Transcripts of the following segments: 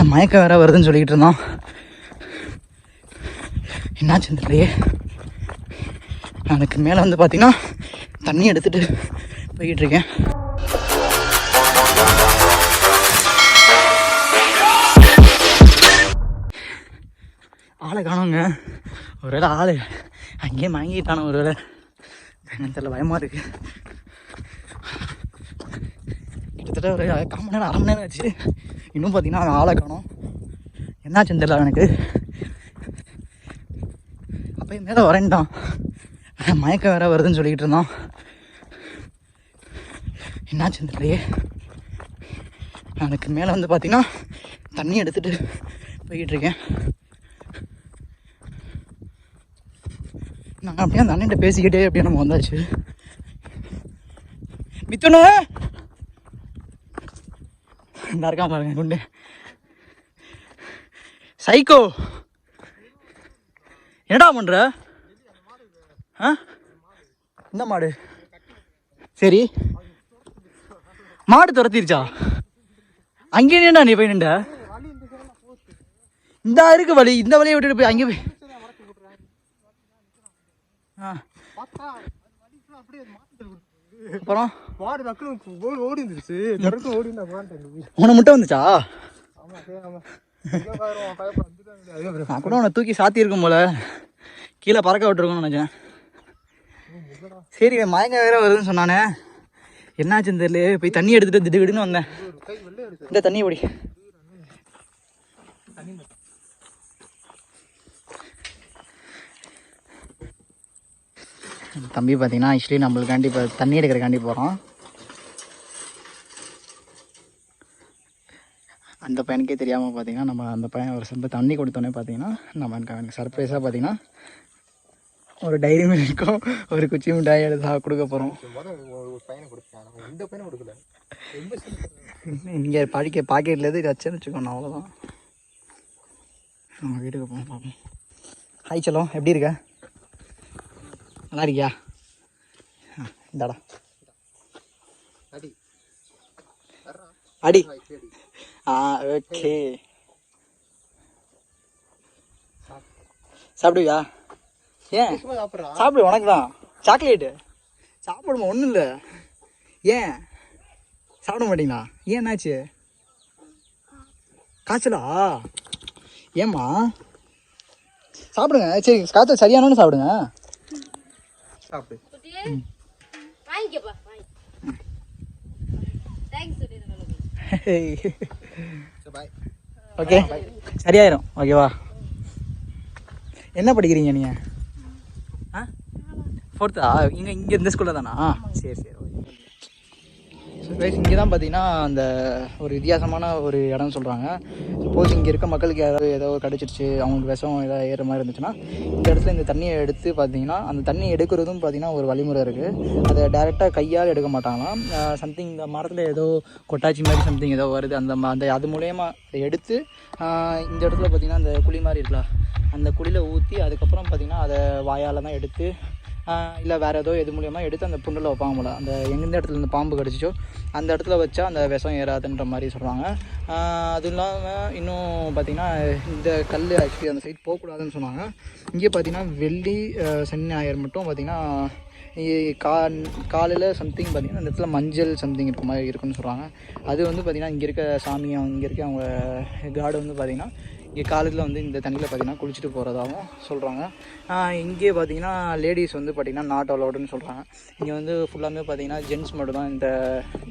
மயக்கம் வேற வருதுன்னு சொல்லிக்கிட்டு இருந்தோம். என்னாச்சு தெரியலையே. அதுக்கு மேலே வந்து பார்த்தீங்கன்னா தண்ணி எடுத்துகிட்டு போய்கிட்டுருக்கேன். ஆளை காணோங்க. ஒருவேளை ஆள் அங்கேயே வாங்கிட்டானோ ஒருவேளை என்னன்னு தெரியல, பயமாக இருக்குது. கிட்டத்தட்ட ஒரு 1/4 மணி நேரம் 1/2 மணி நேரம் ஆச்சு. இன்னும் பார்த்தீங்கன்னா ஆளை காணோம். என்னாச்சுன்னு தெரியல எனக்கு. அப்போ மேலே வரேன்ட்டான். மயக்கம் வேற வருதுன்னு சொல்லிக்கிட்டு இருந்தோம். என்னாச்சுன்னு தெரியலையே. அதுக்கு மேலே வந்து பார்த்தீங்கன்னா தண்ணி எடுத்துகிட்டு போய்கிட்டுருக்கேன். நாங்கள் அப்படியே அந்த அண்ணன்ட்ட பேசிக்கிட்டே அப்படியே நம்ம வந்தாச்சு. மித்தனு இந்த இருக்கா பாருங்க குண்டு சைக்கோ. என்னடா பண்ற? இந்த மாடு சரி மாடு துரத்திருச்சா? அங்கே நின்றா நீ போய் நின்ற? இந்த இருக்கு வழி, இந்த வழியை விட்டுட்டு போய் அங்கே போய். அப்புறம் உன முட்டை வந்துச்சா? நான் கூட உன்னை தூக்கி சாத்தி இருக்கும் போல, கீழே பறக்க விட்டுருக்கோன்னு நினைச்சேன். சரி மயங்க வேற வருதுன்னு சொன்னானே, என்னாச்சுன்னு தெரியல. போய் தண்ணி எடுத்துட்டு திடுன்னு வந்தேன். இந்த தண்ணி ஓடி தம்பி பார்த்தீங்கன்னா ஆக்சுவலி நம்மளுக்காண்டி இப்போ தண்ணி எடுக்கிறக்காண்டி போகிறோம். அந்த பையனுக்கே தெரியாமல் பார்த்தீங்கன்னா நம்ம அந்த பையன் ஒரு சம்ப தண்ணி கொடுத்தோன்னே பார்த்தீங்கன்னா நம்ம எனக்கு சர்ப்ரைஸாக பார்த்தீங்கன்னா ஒரு டைரி மில்க்கும் ஒரு குச்சி மிட்டாய் எடுத்து கொடுக்க போகிறோம். இங்கே பாக்கெட்லேருந்து இது வச்சேன்னு வச்சுக்கோங்க, அவ்வளோதான். நம்ம வீட்டுக்கு போவோம், பார்ப்போம். ஹாய் செல்லம், எப்படி இருக்க? நல்லா இருக்கியா? இந்தாடா அடி. ஓகே சாப்பிடுவியா? ஏன் சாப்பிடு, உனக்கு தான் சாக்லேட்டு. சாப்பிடுமா, ஒன்றும் இல்லை. ஏன் சாப்பிட மாட்டீங்களா? ஏன் என்னாச்சு? காய்ச்சலா? ஏம்மா சாப்பிடுங்க. சரி காய்ச்சல் சரியானு சாப்பிடுங்க. சாப்பிடு. ஓகே சரியாயிரும். ஓகேவா? என்ன படிக்கிறீங்க நீங்கள்? 4th இங்கே இந்த ஸ்கூலில் தானா? சரி சரி ஓகே. ஸோ கைஸ், இங்கே தான் பார்த்தீங்கன்னா அந்த ஒரு வித்தியாசமான ஒரு இடம்னு சொல்கிறாங்க. சப்போஸ் இங்கே இருக்க மக்களுக்கு ஏதோ கடிச்சிருச்சு, அவங்களுக்கு விஷம் ஏதாவது ஏறுற மாதிரி இருந்துச்சுன்னா இந்த இடத்துல இந்த தண்ணியை எடுத்து பார்த்தீங்கன்னா அந்த தண்ணி எடுக்கிறதும் பார்த்தீங்கன்னா ஒரு வழிமுறை இருக்குது. அதை டேரெக்டாக கையால் எடுக்க மாட்டாங்களாம். சம்திங் இந்த மரத்தில் ஏதோ கொட்டாச்சி மாதிரி சம்திங் ஏதோ வருது, அந்த அது மூலயமா அதை எடுத்து இந்த இடத்துல பார்த்திங்கன்னா அந்த குழி மாதிரி இருக்கலாம், அந்த குழியில் ஊற்றி அதுக்கப்புறம் பார்த்திங்கன்னா அதை வாயால் தான் எடுத்து இல்லை வேறு ஏதோ இது மூலியமாக எடுத்து அந்த புண்ணில் வைப்பாங்க போல. அந்த எந்த இடத்துல இந்த பாம்பு கடிச்சிச்சோ அந்த இடத்துல வச்சா அந்த விஷம் ஏறாதுன்ற மாதிரி சொல்கிறாங்க. அதுவும் இல்லாமல் இன்னும் பார்த்திங்கன்னா இந்த கல் ஆக்சுவலி அந்த சைட் போகக்கூடாதுன்னு சொன்னாங்க. இங்கே பார்த்திங்கன்னா வெள்ளி சனி ஞாயிறு மட்டும் பார்த்திங்கன்னா காலையில் சம்திங் பார்த்திங்கன்னா இந்த இடத்துல மஞ்சள் சம்திங் இருக்க மாதிரி இருக்குன்னு சொல்கிறாங்க. அது வந்து பார்த்திங்கன்னா இங்கே இருக்க சாமியை இங்கே இருக்க அவங்க காடு வந்து பார்த்திங்கன்னா இங்கே காலேஜில் வந்து இந்த தண்ணியில் பார்த்திங்கன்னா குளிச்சுட்டு போகிறதாகவும் சொல்கிறாங்க. இங்கே பார்த்திங்கன்னா லேடிஸ் வந்து பார்த்திங்கன்னா நாட் அலவுடுன்னு சொல்கிறாங்க. இங்கே வந்து ஃபுல்லாமே பார்த்திங்கன்னா ஜென்ட்ஸ் மட்டும் தான் இந்த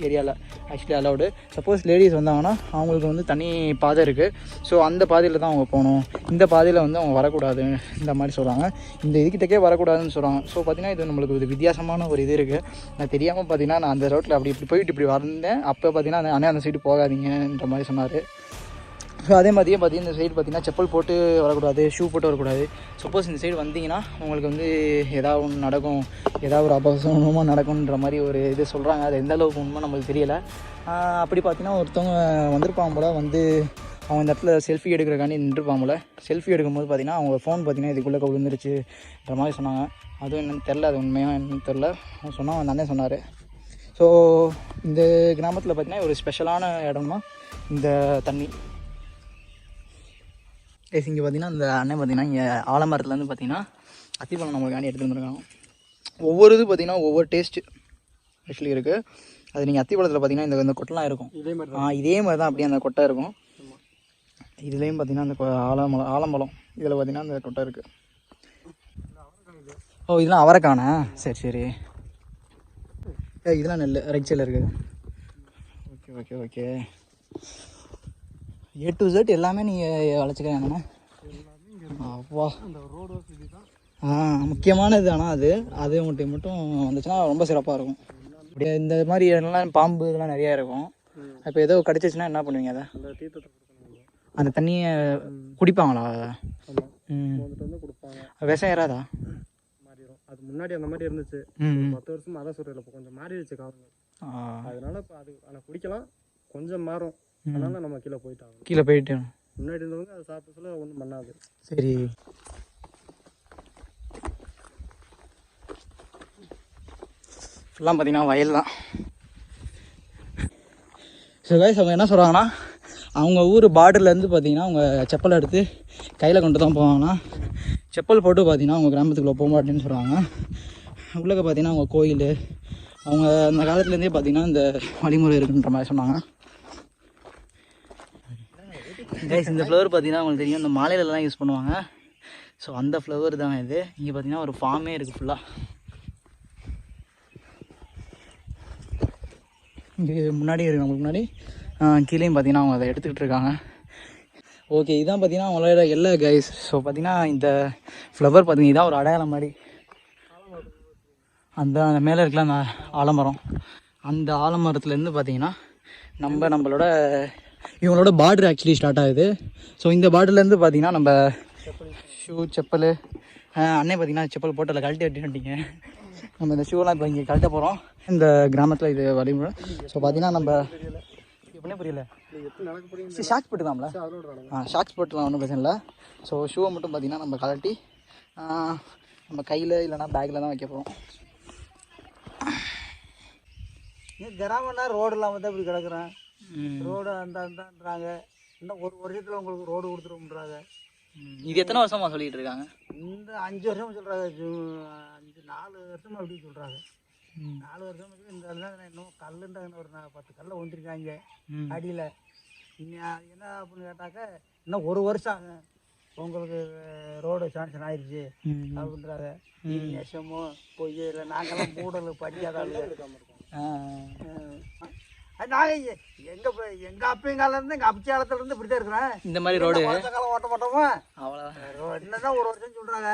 ஏரியாவில் ஆக்சுவலி அலவுடு. சப்போஸ் லேடிஸ் வந்தாங்கன்னா அவங்களுக்கு வந்து தனி பாதை இருக்குது. ஸோ அந்த பாதையில் தான் அவங்க போகணும், இந்த பாதையில் வந்து அவங்க வரக்கூடாது இந்த மாதிரி சொல்கிறாங்க. இந்த இதுக்கிட்டக்கே வரக்கூடாதுன்னு சொல்கிறாங்க. ஸோ பார்த்திங்கன்னா இது நம்மளுக்கு ஒரு வித்தியாசமான ஒரு இது இருக்குது. நான் தெரியாமல் பார்த்திங்கன்னா நான் அந்த ரோட்டில் இப்படி போயிட்டு இப்படி வந்தேன். அப்போ பார்த்திங்கன்னா அண்ணே அந்த சைடு போகாதீங்கன்ற மாதிரி சொன்னார். ஸோ அதே மாதிரியே பார்த்திங்கன்னா இந்த சைடு பார்த்திங்கன்னா செப்பல் போட்டு வரக்கூடாது, ஷூ போட்டு வரக்கூடாது. சப்போஸ் இந்த சைடு வந்தீங்கன்னா உங்களுக்கு வந்து ஏதாவது ஒன்று நடக்கும், ஏதாவது ஒரு அபசகனமாக நடக்கும்ன்ற மாதிரி ஒரு இது சொல்கிறாங்க. அது எந்த அளவுக்கு உண்மை நம்மளுக்கு தெரியலை. அப்படி பார்த்திங்கன்னா ஒருத்தவங்க வந்திருப்பாங்க போல், வந்து அவங்க இந்த இடத்துல செல்ஃபி எடுக்கிறக்காண்டி நின்றுருப்பாங்க போல். செல்ஃபி எடுக்கும்போது பார்த்திங்கன்னா அவங்க ஃபோன் பார்த்திங்கன்னா இதுக்குள்ளே விழுந்துருச்சுன்ற மாதிரி சொன்னாங்க. அதுவும் என்னென்னு தெரில, அது உண்மையாக என்னன்னு தெரில. சொன்னாங்க, அந்த அண்ணே சொன்னார். ஸோ இந்த கிராமத்தில் பார்த்திங்கன்னா ஒரு ஸ்பெஷலான இடம்னா இந்த தண்ணி. இங்கே பார்த்தீங்கன்னா இந்த அண்ணன் பார்த்தீங்கன்னா இங்கே ஆலமரத்துலேருந்து பார்த்தீங்கன்னா அத்திப்பழம் நம்மளுக்காண்டி எடுத்துகிட்டு வந்துருக்காங்க. ஒவ்வொரு இது பார்த்தீங்கன்னா ஒவ்வொரு டேஸ்ட்டு ஆக்சுவலி இருக்குது. அது நீங்கள் அத்திப்பழத்தில் பார்த்தீங்கன்னா இந்த கொட்டெலாம் இருக்கும். இதே மாதிரி தான் அப்படியே அந்த கொட்டை இருக்கும். இதுலேயும் பார்த்தீங்கன்னா அந்த ஆலம்பழம் இதில் பார்த்தீங்கன்னா அந்த கொட்டை இருக்குது. ஓ இதெல்லாம் அவரைக்கானே. சரி சரி. இதெல்லாம் நெல் ரைட் சைடில் இருக்குது. Okay okay okay. A to Z எல்லாமே நீங்கள் வளர்ச்சிக்கிறேன். அப்பா முக்கியமானது. ஆனால் அது மட்டும் வந்துச்சுன்னா ரொம்ப சிறப்பாக இருக்கும். இப்படி இந்த மாதிரி எல்லாம் பாம்பு இதெல்லாம் நிறையா இருக்கும். இப்போ ஏதோ கடிச்சிச்சுன்னா என்ன பண்ணுவீங்க? அதை அந்த தண்ணியை குடிப்பாங்களா? விஷம் ஏறாதா? அது முன்னாடி அந்த மாதிரி இருந்துச்சு. 10 வருஷமா அதான் சொல்றேன். இப்போ கொஞ்சம் மாறிடுச்சு காலங்கள். அதனால இப்போ அது ஆனால் குடிக்கலாம், கொஞ்சம் மாறும். அதனால நம்ம கீழே போயிட்டு முன்னாடி இருந்தவங்க அதை சாப்பிட சொல்ல ஒன்றும் பண்ணாது. சரி. ஃபுல்லாக பார்த்தீங்கன்னா வயல் தான். ஸோ கைஸ் அவங்க என்ன சொல்கிறாங்கன்னா, அவங்க ஊர் பார்டர்லேருந்து பார்த்தீங்கன்னா அவங்க செப்பல் எடுத்து கையில் கொண்டு தான் போவாங்கன்னா, செப்பல் போட்டு பார்த்தீங்கன்னா அவங்க கிராமத்துக்குள்ளே போக மாட்டேன்னு சொல்கிறாங்க. உள்ளே பார்த்தீங்கன்னா அவங்க கோயில், அவங்க அந்த காலத்துலேருந்தே பார்த்தீங்கன்னா இந்த வழிமுறை இருக்குன்ற மாதிரி சொன்னாங்க. கைஸ் இந்த ஃப்ளவர் பார்த்தீங்கன்னா உங்களுக்கு தெரியும், இந்த மாலையிலலாம் யூஸ் பண்ணுவாங்க. ஸோ அந்த ஃப்ளவர் தான் இது. இங்கே பார்த்தீங்கன்னா ஒரு ஃபார்மே இருக்குது ஃபுல்லாக. இங்கே முன்னாடி இருக்குது, நம்மளுக்கு முன்னாடி கீழேயும் பார்த்தீங்கன்னா அவங்க அதை எடுத்துக்கிட்டு இருக்காங்க. ஓகே இதான் பார்த்தீங்கன்னா அவங்களோட எல்லா கைஸ். ஸோ பார்த்தீங்கன்னா இந்த ஃப்ளவர் பார்த்தீங்கன்னா இதான் ஒரு அடையாளம் மாதிரி. அந்த மேலே இருக்கல அந்த ஆலமரம், அந்த ஆலமரத்துலேருந்து பார்த்தீங்கன்னா நம்மளோட இவங்களோட பார்டர் ஆக்சுவலி ஸ்டார்ட் ஆகுது. ஸோ இந்த பார்டர்லேருந்து பார்த்தீங்கன்னா நம்ம செப்பல் அண்ணே பார்த்தீங்கன்னா செப்பல் போட்டு அதில் கழட்டி வெட்டிட்டீங்க. நம்ம இந்த ஷூலாம் இப்போ இங்கே கழட்ட போகிறோம் இந்த கிராமத்தில். இது வழிமுறை. ஸோ பார்த்தீங்கன்னா நம்ம எப்படின்னே புரியல, ஷாக்ஸ் போட்டுக்கலாம்ல? ஷாக்ஸ் போட்டுலாம் ஒன்றும் பிரச்சனை இல்லை. ஸோ ஷூவை மட்டும் பார்த்தீங்கன்னா நம்ம கழட்டி நம்ம கையில் இல்லைனா பேக்கில் தான் வைக்க போகிறோம். கிராமம்னா ரோடு இல்லாமல் தான் இப்படி கிடக்குறேன். ரோடு அந்தான்றாங்க. இன்னும் ஒரு வருஷத்தில் உங்களுக்கு ரோடு கொடுத்துருவோம்ன்றாங்க. இது எத்தனை வருஷமாக சொல்லிகிட்டு இருக்காங்க? இந்த 5 வருஷம் சொல்கிறாங்க. 4 வருஷமா அப்படி சொல்கிறாங்க. 4 வருஷம் இந்த இன்னும் கல்லுன்றாங்க. ஒரு 10 கல்லை வந்துருக்காங்க அடியில். என்ன அப்படின்னு கேட்டாக்க இன்னும் 1 வருஷம் ஆகும் உங்களுக்கு ரோடு சாங்ஷன் ஆயிடுச்சு அப்படின்றாங்க. நெசமோ பொய் இல்லை, நாங்கள்லாம் மூடல் படிக்காதாலும் நாங்கள் எங்கள் அப்பையும் காலத்துலேருந்து எங்கள் அப்பச்சி காலத்துலேருந்து இப்படி தான் இருக்கிறேன். இந்த மாதிரி ரோடு காலம் ஓட்ட மாட்டோமா? அவ்வளோதான். என்னதான் 1 வருஷம் சொல்கிறாங்க.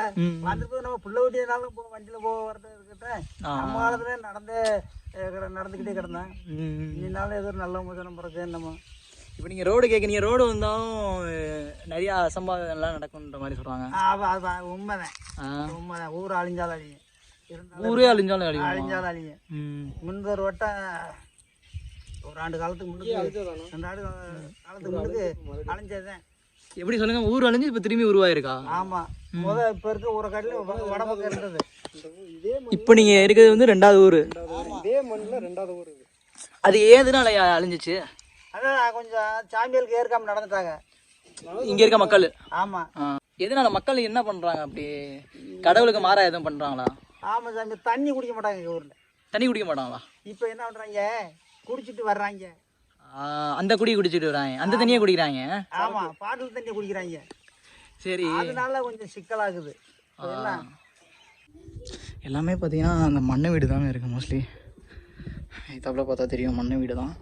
வந்துட்டு நம்ம பிள்ளை வீட்டினாலும் வண்டியில் போக வரது இருக்கட்டும். நம்ம காலத்துல நடந்துக்கிட்டே கிடந்தேன். இன்னாலும் ஏதோ நல்ல மோசனம் பிறகு என்னமோ. இப்போ நீங்கள் ரோடு கேட்குறீங்க, ரோடு வந்தாலும் நிறையா அசம்பாவிதம்லாம் நடக்குன்ற மாதிரி சொல்கிறாங்க. உண்மைதான். ஊர் அழிஞ்சாலும் அழியும், ஊரே அழிஞ்சாலும் அழிஞ்சாலும் அழியும். முன்பொரு வட்டம் ஒரு ஆண்டு காலத்துக்கு முன்னுக்கு 2 ஆண்டு காலத்துக்கு முன்னுக்கு அழிஞ்சதுதான். எப்படி சொல்லுங்க? ஊர் அழிஞ்சு இப்போ திரும்பி உருவாயிருக்கா? ஆமாம். இப்போ இருக்க ஊரை காட்டிலும் வடபக்கம் இருந்தது. இப்போ நீங்கள் இருக்கிறது வந்து 2வது ஊர். இதே மண்ணில் 2வது ஊர். அது ஏதுனால அழிஞ்சிச்சு? அதான் கொஞ்சம் சாமியலுக்கு ஏற்காம நடந்துட்டாங்க இங்கே இருக்க மக்கள். ஆமாம். எதனால மக்கள் என்ன பண்ணுறாங்க? அப்படி கடவுளுக்கு மாறா எதுவும் பண்ணுறாங்களா? ஆமாம் சாமி. தண்ணி குடிக்க மாட்டாங்க எங்கள் ஊரில். தண்ணி குடிக்க மாட்டாங்களா? இப்போ என்ன பண்ணுறாங்க, குடிச்சிட்டு வர்றாங்க. அந்த குடி குடிச்சிட்டு வராங்க, அந்த தண்ணியை குடிக்கிறாங்க. ஆமாம், பாட்டில் தண்ணி குடிக்கிறாங்க. சரி, அதனால கொஞ்சம் சிக்கலாகுது. எல்லாமே பார்த்தீங்கன்னா அந்த மண்ணை வீடு தாங்க இருக்குது மோஸ்ட்லி. தப்பில் பார்த்தா தெரியும், மண்ணை வீடு தான்.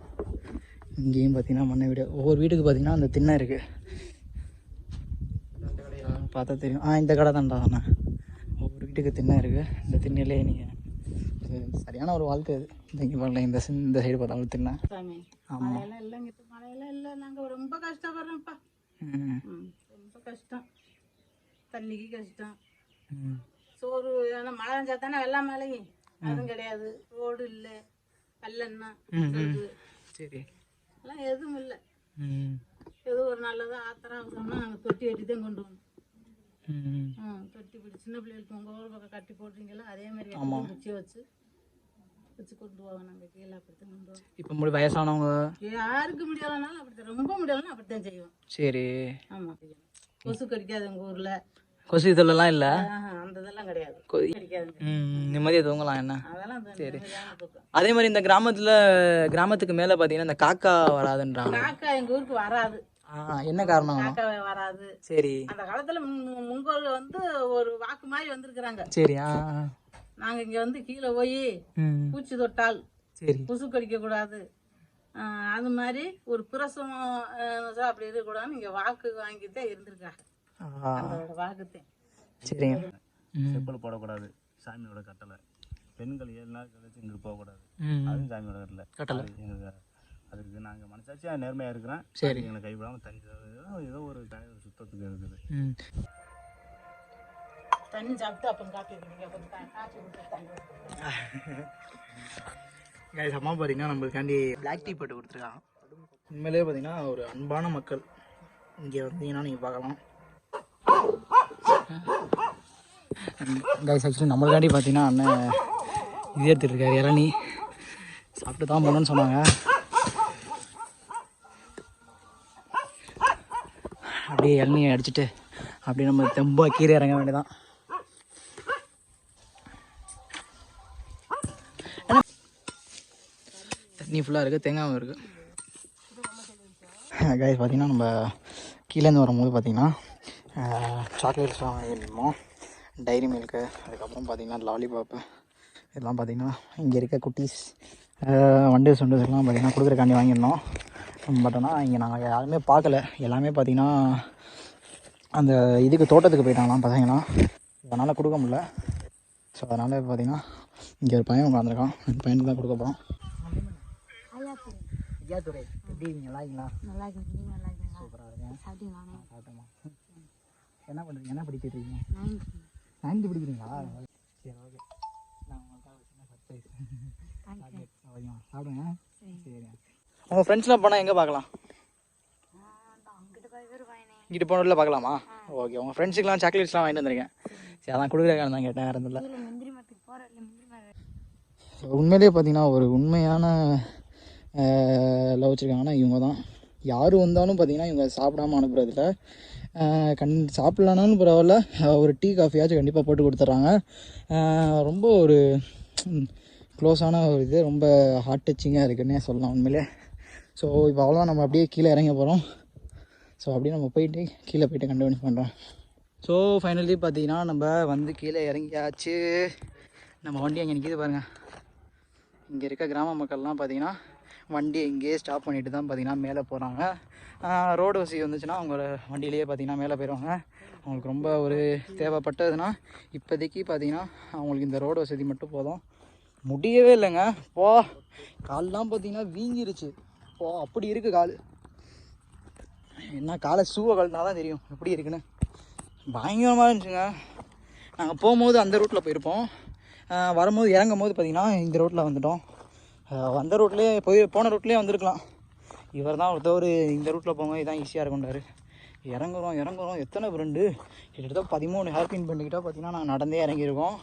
இங்கேயும் பார்த்தீங்கன்னா மண்ணை வீடு. ஒவ்வொரு வீட்டுக்கு பார்த்தீங்கன்னா அந்த திண்ணை இருக்குது, பார்த்தா தெரியும். இந்த கடை தான்டா தானே. ஒவ்வொரு வீட்டுக்கு திண்ணை இருக்குது. இந்த திண்ணையிலே நீங்கள் சரியான ஒரு வாழ்க்கை அது. இங்கே பாருங்க, இந்த சைடு பார்த்தாலும் திண்ணை. ஆமாம், மழையெல்லாம் இல்லை. நாங்கள் ரொம்ப கஷ்டப்படுறோம்ப்பா. ரொம்ப கஷ்டம், தண்ணிக்கு கஷ்டம். சோறு மழை வந்தா தானே வெள்ளம் மழையும், அதுவும் கிடையாது. ரோடு இல்லை, கல்லெண்ணா சரி எல்லாம் எதுவும் இல்லை. ஏதோ ஒரு நல்லதாக ஆத்திரம் அவசரம்னா நாங்கள் தொட்டி வெட்டி தான் கொண்டு வந்தோம். தொட்டி பிடி சின்ன பிள்ளைகளுக்கு உங்கள் ஊர் பக்கம் கட்டி போடுறீங்களா, அதே மாதிரி குச்சி வச்சு கொண்டு போவாங்க. நாங்கள் கீழே அப்படித்தான் கொண்டு போவோம். இப்போ வயசானவங்க யாருக்கு முடியலனாலும் அப்படித்தான், ரொம்ப முடியலன்னா அப்படித்தான் செய்வோம். சரி, ஆமாம். கொசு கடிக்காது எங்கள் ஊரில். கொசு இதெல்லாம் இல்லை, அந்த இதெல்லாம் கிடையாது, கடிக்காது. நிம்மதியாக தூங்கலாம் என்ன. அதெல்லாம் சரி. தூக்கம். அதே மாதிரி இந்த கிராமத்துக்கு மேலே பார்த்தீங்கன்னா இந்த காக்கா வராதுன்றாங்க. காக்கா எங்கள் ஊருக்கு வராது. என்ன காரணம்? காக்காவே வராது. சரி. அந்த காலத்தில் முங்கோல் வந்து ஒரு வாக்கு மாதிரி வந்திருக்கிறாங்க. சரி. நாங்கள் இங்கே வந்து கீழே போய் பூச்சி தொட்டால் சரி கொசு கடிக்கக்கூடாது, அது மாதிரி ஒரு பிரசவம் அப்படி இருக்கக்கூடாதுன்னு இங்கே வாக்கு வாங்கிட்டே இருந்திருக்காங்க. அதோட வாக்குத்தேன். சரிங்க. செப்பல் போடக்கூடாது, சாமியோட கட்டளை. பெண்கள் 7 நாள் கழிச்சு இங்கே போகக்கூடாது, அதுவும் சாமியோட கட்டளை. எங்களுக்கு அதுக்கு நாங்கள் மனசாட்சியாக நேர்மையாக இருக்கிறேன். சரி, எங்களை கைவிடாமல் தண்ணி ஏதோ ஒரு சுத்தத்துக்கு இருக்குது. தண்ணி சாப்பிட்டு அப்புறம் காப்பி அம்மா பார்த்தீங்கன்னா நம்மளுக்காண்டி பிளாக் டீ போட்டு கொடுத்துருக்காங்க. உண்மையிலே பார்த்தீங்கன்னா ஒரு அன்பான மக்கள். இங்கே வந்தீங்கன்னா நீங்கள் பார்க்கலாம். கைஸ் ஆக்சுவலி நம்மளுக்காண்டி பார்த்தீங்கன்னா அண்ணன் இது எடுத்துகிட்ருக்காரு, இளநீ. சாப்பிட்டு தான் போகணுன்னு சொன்னாங்க. அப்படியே இளநியை அடிச்சுட்டு அப்படியே நம்ம தெம்பா கீரை இறங்க வேண்டியதான். தண்ணி ஃபுல்லாக இருக்குது, தேங்காயும் இருக்குது. கைஸ் பார்த்தீங்கன்னா நம்ம கீழேருந்து வரும்போது பார்த்தீங்கன்னா சாக்லேட்ஸ்லாம் வாங்கியிருந்தோம், டைரி மில்க்கு, அதுக்கப்புறம் பார்த்தீங்கன்னா லாலிபாப்பு, இதெல்லாம் பார்த்தீங்கன்னா இங்கே இருக்க குட்டீஸ் வண்டர்ஸ் எல்லாம் பார்த்தீங்கன்னா கொடுக்குறக்காண்டி வாங்கியிருந்தோம். பட் ஆனால் இங்கே நாங்கள் யாருமே பார்க்கல, எல்லாமே பார்த்தீங்கன்னா அந்த இதுக்கு தோட்டத்துக்கு போயிட்டாங்களாம் பசங்களாம், அதனால் கொடுக்க முடியல. ஸோ அதனால் பார்த்தீங்கன்னா இங்கே ஒரு பையன் உட்காந்துருக்கான், அந்த பையனுக்கு தான் கொடுக்க போகிறோம். ஐயாத்துறை எப்படி நல்லா இருக்கீங்களா? நல்லா இருக்கீங்க, நல்லா இருக்கீங்களா? சூப்பராக இருக்கேன். சாப்பிட்டீங்களா? சாப்பிட்டோமா. என்ன பண்ணுறீங்க, என்ன படிச்சுட்டு இருக்கீங்க? 9th படிக்கிறீங்களா? சரி, ஓகே. நான் உங்களுக்காக சின்ன சர்ப்ரைஸ் ஓகேம்மா, சாப்பிடுங்க. சரி. உங்கள் ஃப்ரெண்ட்ஸ்லாம் போனால் எங்கே பார்க்கலாம்? இங்கிட்டு போனதில் பார்க்கலாமா? ஓகே. உங்கள் ஃப்ரெண்ட்ஸுக்கெலாம் சாக்லேட்ஸ்லாம் வாங்கிட்டு வந்திருக்கேன். சரி, அதான் கொடுக்குறேன் தான் கேட்டேன், வேறு இல்லை. உண்மையிலே பார்த்தீங்கன்னா ஒரு உண்மையான லவ் வச்சுருக்காங்கன்னா இவங்க தான். யார் வந்தாலும் பார்த்தீங்கன்னா இவங்க சாப்பிடாமல் அனுப்புறதில்ல. சாப்பிட்லானாலும் பரவாயில்ல, ஒரு டீ காஃபியாச்சும் கண்டிப்பாக போட்டு கொடுத்துட்றாங்க. ரொம்ப ஒரு க்ளோஸான ஒரு இது, ரொம்ப ஹார்ட் டச்சிங்காக இருக்குன்னே சொல்லலாம் உண்மையிலே. ஸோ இப்போ அவ்வளோதான், நம்ம அப்படியே கீழே இறங்க போகிறோம். ஸோ அப்படியே நம்ம போயிட்டு கீழே போய்ட்டு கண்டினியூ பண்ணுறோம். ஸோ ஃபைனலி பார்த்தீங்கன்னா நம்ம வந்து கீழே இறங்கியாச்சு. நம்ம வண்டி அங்கே நிற்கிது பாருங்கள். இங்கே இருக்க கிராம மக்கள்லாம் பார்த்தீங்கன்னா வண்டி இங்கேயே ஸ்டாப் பண்ணிவிட்டு தான் பார்த்தீங்கன்னா மேலே போகிறாங்க. ரோடு வசதி வந்துச்சுன்னா அவங்க வண்டியிலேயே பார்த்தீங்கன்னா மேலே போயிடுவாங்க. அவங்களுக்கு ரொம்ப ஒரு தேவைப்பட்டதுன்னா இப்போதைக்கு பார்த்தீங்கன்னா அவங்களுக்கு இந்த ரோடு வசதி மட்டும் போதும். முடியவே இல்லைங்க, கால்லாம் பார்த்தீங்கன்னா வீங்கிருச்சு. அப்படி இருக்குது கால். என்ன காலை ஷூவை கழட்டினா தான் தெரியும் எப்படி இருக்குன்னு. பயங்கரமாக இருந்துச்சுங்க. நாங்கள் போகும்போது அந்த ரூட்டில் போயிருப்போம், வரும்போது இறங்கும் போது பார்த்திங்கன்னா இந்த ரோட்டில் வந்துட்டோம். வந்த ரூட்லேயே போன ரூட்லேயே வந்திருக்கலாம். இவர் தான் ஒருத்தவர் இந்த ரூட்டில் போங்க, இதுதான் ஈஸியாக இருக்கும்ன்றாரு. இறங்குறோம் எத்தனை ஃப்ரெண்டு, கிட்டத்தட்ட 13 ஹேர்பின் பண்ணிக்கிட்டால் பார்த்திங்கன்னா நாங்கள் நடந்தே இறங்கியிருக்கோம்.